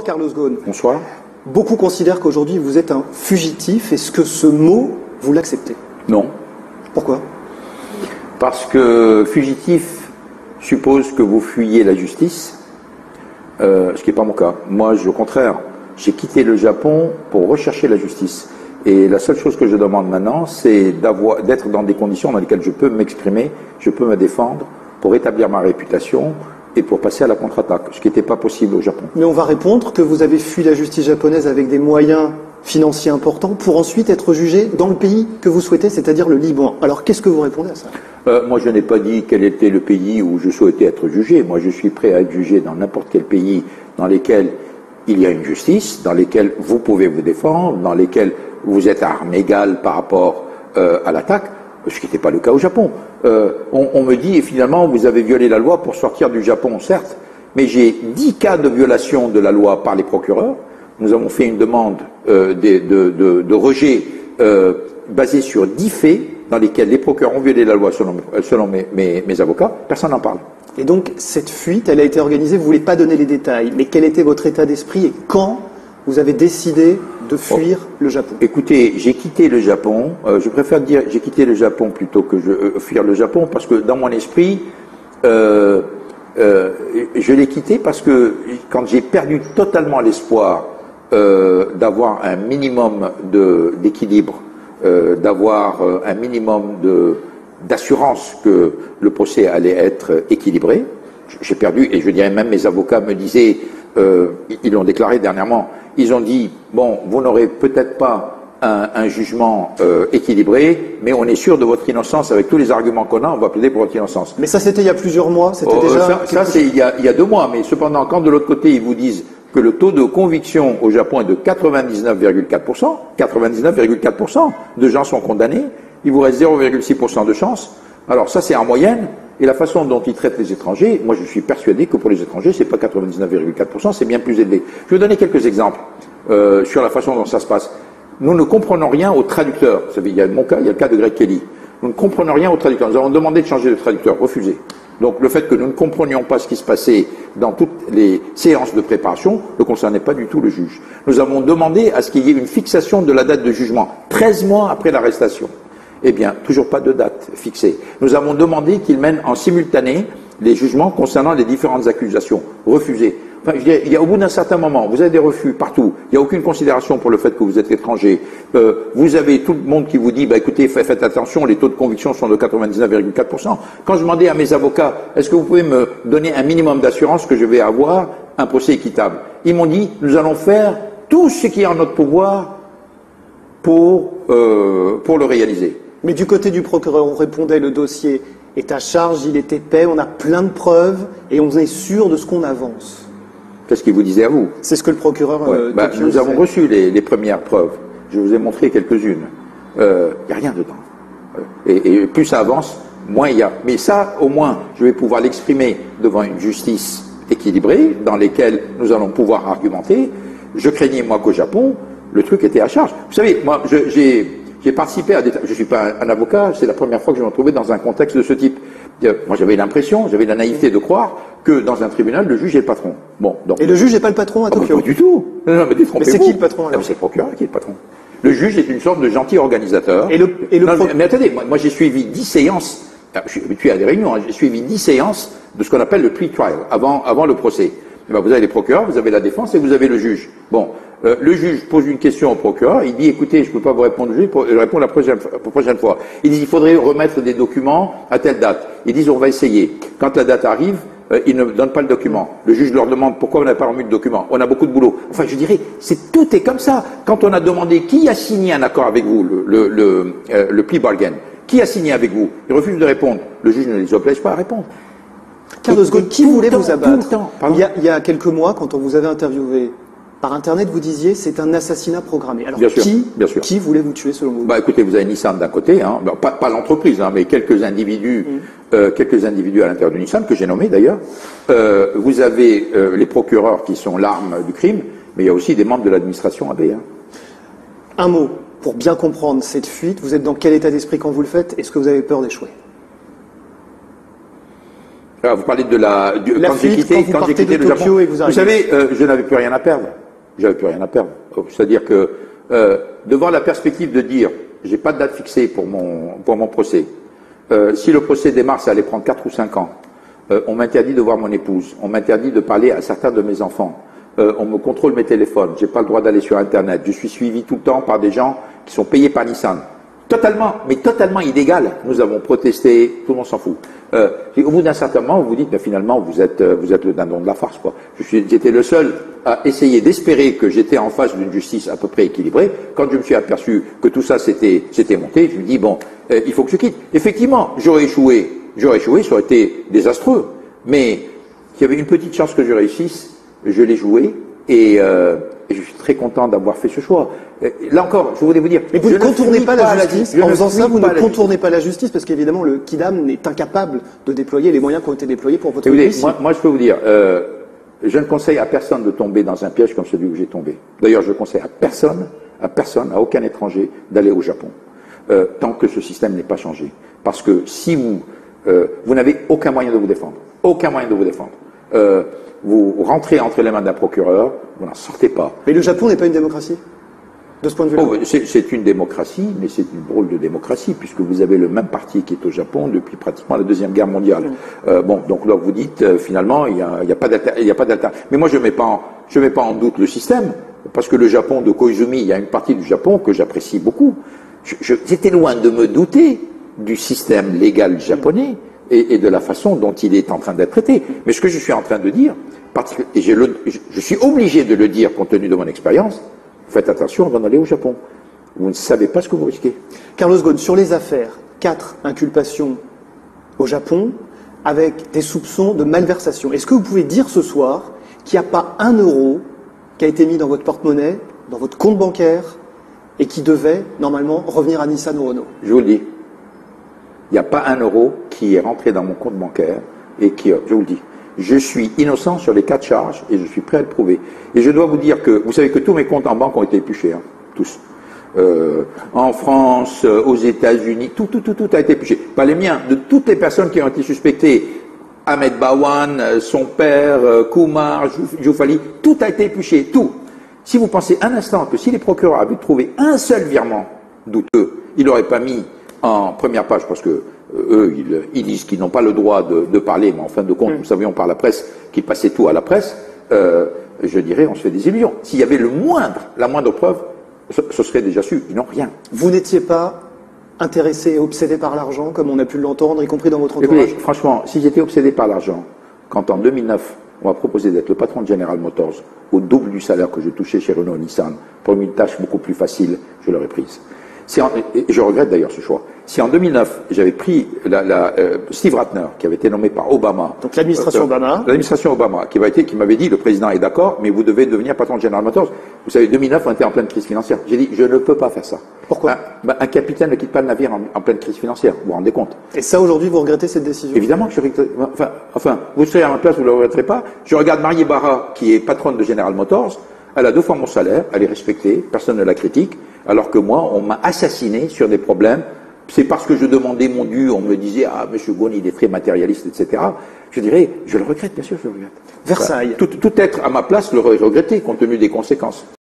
Bonsoir Carlos Ghosn. Bonsoir. Beaucoup considèrent qu'aujourd'hui vous êtes un fugitif. Est-ce que ce mot, vous l'acceptez? Non. Pourquoi? Parce que fugitif suppose que vous fuyez la justice, ce qui n'est pas mon cas. Moi, au contraire, j'ai quitté le Japon pour rechercher la justice. Et la seule chose que je demande maintenant, c'est d'être dans des conditions dans lesquelles je peux m'exprimer, je peux me défendre pour établir ma réputation et pour passer à la contre-attaque, ce qui n'était pas possible au Japon. Mais on va répondre que vous avez fui la justice japonaise avec des moyens financiers importants pour ensuite être jugé dans le pays que vous souhaitez, c'est-à-dire le Liban. Alors qu'est-ce que vous répondez à ça? Moi, je n'ai pas dit quel était le pays où je souhaitais être jugé. Moi, je suis prêt à être jugé dans n'importe quel pays dans lesquels il y a une justice, dans lesquels vous pouvez vous défendre, dans lesquels vous êtes à armes égales par rapport à l'attaque, ce qui n'était pas le cas au Japon. On me dit, et finalement, vous avez violé la loi pour sortir du Japon, certes, mais j'ai 10 cas de violation de la loi par les procureurs. Nous avons fait une demande de rejet basée sur 10 faits dans lesquels les procureurs ont violé la loi selon mes avocats. Personne n'en parle. Et donc, cette fuite, elle a été organisée, vous ne voulez pas donner les détails, mais quel était votre état d'esprit et quand vous avez décidé de fuir le Japon? Écoutez, j'ai quitté le Japon, je préfère dire j'ai quitté le Japon plutôt que fuir le Japon, parce que dans mon esprit, je l'ai quitté parce que quand j'ai perdu totalement l'espoir d'avoir un minimum d'équilibre, d'avoir un minimum d'assurance que le procès allait être équilibré, j'ai perdu, et je dirais même mes avocats me disaient, ils l'ont déclaré dernièrement, ils ont dit, bon, vous n'aurez peut-être pas un jugement équilibré, mais on est sûr de votre innocence avec tous les arguments qu'on a, on va plaider pour votre innocence. Mais ça, c'était il y a plusieurs mois, c'était déjà... Ça c'est il y a 2 mois, mais cependant, quand de l'autre côté, ils vous disent que le taux de conviction au Japon est de 99,4%, 99,4% de gens sont condamnés, il vous reste 0,6% de chance. Alors ça, c'est en moyenne. Et la façon dont ils traitent les étrangers, moi je suis persuadé que pour les étrangers, c'est pas 99,4%, c'est bien plus élevé. Je vais vous donner quelques exemples sur la façon dont ça se passe. Nous ne comprenons rien aux traducteurs. Vous savez, il y a mon cas, il y a le cas de Greg Kelly. Nous ne comprenons rien aux traducteurs. Nous avons demandé de changer de traducteur, refusé. Donc le fait que nous ne comprenions pas ce qui se passait dans toutes les séances de préparation ne concernait pas du tout le juge. Nous avons demandé à ce qu'il y ait une fixation de la date de jugement, 13 mois après l'arrestation. Eh bien, toujours pas de date fixée. Nous avons demandé qu'il mène en simultané les jugements concernant les différentes accusations. Refusé. Enfin, je dirais, au bout d'un certain moment, vous avez des refus partout. Il n'y a aucune considération pour le fait que vous êtes étranger. Vous avez tout le monde qui vous dit, bah écoutez, faites attention, les taux de conviction sont de 99,4%. Quand je demandais à mes avocats, est-ce que vous pouvez me donner un minimum d'assurance que je vais avoir un procès équitable? Ils m'ont dit, nous allons faire tout ce qui est en notre pouvoir pour le réaliser. Mais du côté du procureur, on répondait, le dossier est à charge, il est épais, on a plein de preuves et on est sûr de ce qu'on avance. Qu'est-ce qu'il vous disait à vous? C'est ce que le procureur... nous avons reçu les premières preuves. Je vous ai montré quelques-unes. Il n'y a rien dedans. Et plus ça avance, moins il y a. Mais ça, au moins, je vais pouvoir l'exprimer devant une justice équilibrée, dans laquelle nous allons pouvoir argumenter. Je craignais, moi, qu'au Japon, le truc était à charge. Vous savez, moi, j'ai participé à des... Je ne suis pas un avocat, c'est la première fois que je me retrouvais dans un contexte de ce type. Moi, j'avais l'impression, j'avais la naïveté de croire que dans un tribunal, le juge est le patron. Bon, donc, et le juge n'est pas le patron à Tokyo? Pas du tout. Non, mais détrompez-vous. Mais c'est qui le patron alors? C'est le procureur qui est le patron. Le juge est une sorte de gentil organisateur. Mais attendez, moi j'ai suivi 10 séances, je suis habitué à des réunions, j'ai suivi 10 séances de ce qu'on appelle le pre-trial, avant le procès. Et ben, vous avez les procureurs, vous avez la défense et vous avez le juge. Bon, le juge pose une question au procureur, il dit écoutez, je ne peux pas vous répondre, je vais répondre la prochaine fois. Il dit il faudrait remettre des documents à telle date. Ils disent on va essayer. Quand la date arrive, ils ne donnent pas le document. Le juge leur demande pourquoi on n'a pas remis de document. On a beaucoup de boulot. Enfin, je dirais, tout est comme ça. Quand on a demandé qui a signé un accord avec vous, le plea bargain, qui a signé avec vous, ils refusent de répondre. Le juge ne les oblige pas à répondre. Carlos Ghosn, qui voulait vous abattre? Il y a quelques mois, quand on vous avait interviewé par Internet, vous disiez c'est un assassinat programmé. Alors, qui voulait vous tuer selon vous? Bah, écoutez, vous avez Nissan d'un côté, hein, pas l'entreprise, hein, mais quelques individus à l'intérieur de Nissan, que j'ai nommés d'ailleurs. Vous avez les procureurs qui sont l'arme du crime, mais il y a aussi des membres de l'administration AB. Hein. Un mot, pour bien comprendre cette fuite, vous êtes dans quel état d'esprit quand vous le faites? Est-ce que vous avez peur d'échouer? Alors, vous parlez de quand j'ai quitté le Japon. Vous savez, je n'avais plus rien à perdre. J'avais plus rien à perdre. C'est-à-dire que devant la perspective de dire, j'ai pas de date fixée pour mon procès. Si le procès démarre, ça allait prendre 4 ou 5 ans. On m'interdit de voir mon épouse. On m'interdit de parler à certains de mes enfants. On me contrôle mes téléphones. J'ai pas le droit d'aller sur Internet. Je suis suivi tout le temps par des gens qui sont payés par Nissan. Totalement, mais totalement illégal. Nous avons protesté, tout le monde s'en fout. Au bout d'un certain moment, vous vous dites, mais finalement, vous êtes le dindon de la farce, quoi. J'étais le seul à essayer d'espérer que j'étais en face d'une justice à peu près équilibrée. Quand je me suis aperçu que tout ça s'était monté, je me dis, bon, il faut que je quitte. Effectivement, j'aurais échoué, ça aurait été désastreux. Mais il y avait une petite chance que je réussisse, je l'ai joué, et je suis très content d'avoir fait ce choix. Là encore, je voulais vous dire... Mais vous ne contournez pas la justice. En faisant ça, vous ne contournez pas la justice, parce qu'évidemment, le Kidam est incapable de déployer les moyens qui ont été déployés pour votre dossier. Moi, je peux vous dire, je ne conseille à personne de tomber dans un piège comme celui où j'ai tombé. D'ailleurs, je conseille à personne, à aucun étranger, d'aller au Japon, tant que ce système n'est pas changé. Parce que si vous n'avez aucun moyen de vous défendre, vous rentrez entre les mains d'un procureur, vous n'en sortez pas. Mais le Japon n'est pas une démocratie, de ce point de vue-là. C'est une démocratie, mais c'est une drôle de démocratie, puisque vous avez le même parti qui est au Japon depuis pratiquement la Deuxième Guerre mondiale. Donc là, vous dites, finalement, il n'y a pas d'alternative. Mais moi, je mets pas en doute le système, parce que le Japon de Koizumi, il y a une partie du Japon que j'apprécie beaucoup. J'étais loin de me douter du système légal japonais et de la façon dont il est en train d'être traité. Mais ce que je suis en train de dire, et je suis obligé de le dire compte tenu de mon expérience, faites attention avant d'aller au Japon. Vous ne savez pas ce que vous risquez. Carlos Ghosn, sur les affaires, 4 inculpations au Japon avec des soupçons de malversation. Est-ce que vous pouvez dire ce soir qu'il n'y a pas 1 euro qui a été mis dans votre porte-monnaie, dans votre compte bancaire, et qui devait normalement revenir à Nissan ou Renault? Je vous le dis. Il n'y a pas 1 euro qui est rentré dans mon compte bancaire et je vous le dis, je suis innocent sur les 4 charges et je suis prêt à le prouver. Et je dois vous dire que, vous savez que tous mes comptes en banque ont été épluchés, hein, tous. En France, aux États-Unis, tout a été épluché. Pas les miens, de toutes les personnes qui ont été suspectées. Ahmed Bawan, son père, Kumar, Joufali, tout a été épluché, tout. Si vous pensez un instant que si les procureurs avaient trouvé un seul virement douteux, ils n'auraient pas mis en première page, parce que eux, ils disent qu'ils n'ont pas le droit de parler, mais en fin de compte, nous savions par la presse qu'ils passaient tout à la presse, je dirais, on se fait des illusions. S'il y avait la moindre preuve, ce serait déjà su. Ils n'ont rien. Vous n'étiez pas intéressé et obsédé par l'argent, comme on a pu l'entendre, y compris dans votre entourage? Écoutez, franchement, si j'étais obsédé par l'argent, quand en 2009, on m'a proposé d'être le patron de General Motors, au double du salaire que je touchais chez Renault Nissan, pour une tâche beaucoup plus facile, je l'aurais prise. Et je regrette d'ailleurs ce choix. Si en 2009, j'avais pris Steve Ratner, qui avait été nommé par Obama. Donc l'administration Obama. L'administration Obama, qui m'avait dit, le président est d'accord, mais vous devez devenir patron de General Motors. Vous savez, 2009, on était en pleine crise financière. J'ai dit, je ne peux pas faire ça. Pourquoi? Un capitaine ne quitte pas le navire en pleine crise financière. Vous vous rendez compte? Et ça, aujourd'hui, vous regrettez cette décision? Évidemment que je regrette. Enfin, vous serez à ma place, vous ne le regretterez pas. Je regarde Marie Barra, qui est patronne de General Motors. Elle a 2 fois mon salaire, elle est respectée, personne ne la critique, alors que moi, on m'a assassiné sur des problèmes. C'est parce que je demandais mon dû, on me disait, ah, M. Ghosn, il est très matérialiste, etc. Je dirais, je le regrette, bien sûr, je le regrette. Versailles. Tout être à ma place l'aurait regretté, compte tenu des conséquences.